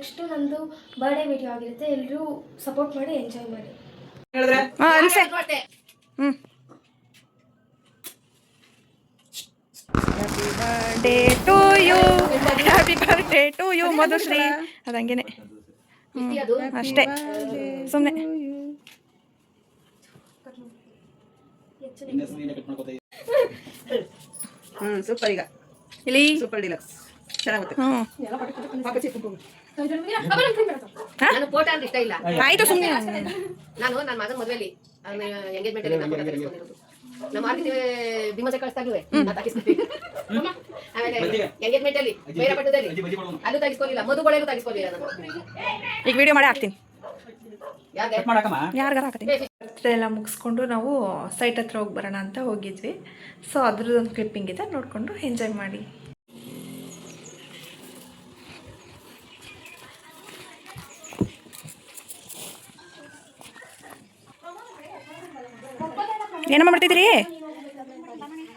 Next ನಂದು birthday video ಆಗಿರುತ್ತೆ. ಎಲ್ಲರೂ ಸಪೋರ್ಟ್ ಮಾಡಿ ಎಂಜಾಯ್ ಮಾಡಿ. Happy birthday to you, happy birthday to you Madhushree. ಅದಂಗೇನೆ ಅಷ್ಟೇ ಸುಮ್ಮನೆ. ಸೂಪರ್. ಈಗ ಇಲ್ಲಿ ಸೂಪರ್ ಡಿಲಕ್ಸ್ ಚೆನ್ನಾಗುತ್ತೆ. ನಾನು ಫೋಟೋ ಅಂದ್ರೆ ಇಷ್ಟ ಇಲ್ಲ. ಆಯ್ತು ಸುಮ್ಮನೆ. ನಾನು ನನ್ನ ಮಗನ ಮದುವೆಲಿ ಎಂಗೇಜ್ಮೆಂಟ್ ಅಲ್ಲಿ ನಾನು ತೆಗೆಸ್ಕೊಂಡಿರೋದು. ನಮ್ಮ ಆರ್ತಿ ಭೀಮಸೆ ಕಳಿಸ್ತಾಗ್ಲೂ ಆಮೇಲೆ ಎಂಗೇಜ್ಮೆಂಟ್ ಅಲ್ಲಿ ಬೈರಪಟ್ಟದಲ್ಲಿ ಅದು ತೆಗಿಸ್ಕೊಳ್ಳಿಲ್ಲ, ಮದುಗೊಳೆಗೂ ತೆಗಿಸ್ಕೊಳ್ಳಿಲ್ಲ ನಾನು. ಈಗ ವಿಡಿಯೋ ಮಾಡಿ ಹಾಕ್ತೀನಿ, ಯಾರಿಗಾರ ಹಾಕ್ತೀನಿ. ಎಲ್ಲ ಮುಗಿಸ್ಕೊಂಡು ನಾವು ಸೈಟ್ ಹತ್ರ ಹೋಗಿ ಬರೋಣ ಅಂತ ಹೋಗಿದ್ವಿ. ಸೊ ಅದ್ರದ್ದೊಂದು ಕ್ಲಿಪ್ಪಿಂಗ್ ಇದೆ, ನೋಡಿಕೊಂಡು ಎಂಜಾಯ್ ಮಾಡಿ. ಏನಮ್ಮ ಮಾಡ್ತಿದ್ದೀರಿ?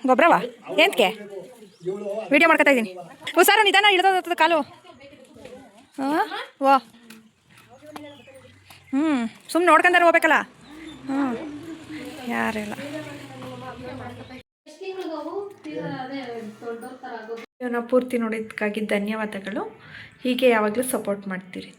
ಗೊಬ್ಬರವಾ? ಏಂತಕ್ಕೆ ವಿಡಿಯೋ ಮಾಡ್ಕೊತಾ ಇದ್ದೀನಿ. ಹುಷಾರು, ನಿಧಾನ, ಇಳ್ದೋಗ್ತದ ಕಾಲು. ಹಾಂ ವಾ, ಸುಮ್ಮನೆ ನೋಡ್ಕೊಂಡಾರ ಹೋಗ್ಬೇಕಲ್ಲ. ಯಾರಿಲ್ಲ. ಪೂರ್ತಿ ನೋಡಿದ್ದಕ್ಕಾಗಿ ಧನ್ಯವಾದಗಳು. ಹೀಗೆ ಯಾವಾಗಲೂ ಸಪೋರ್ಟ್ ಮಾಡ್ತೀರಿ.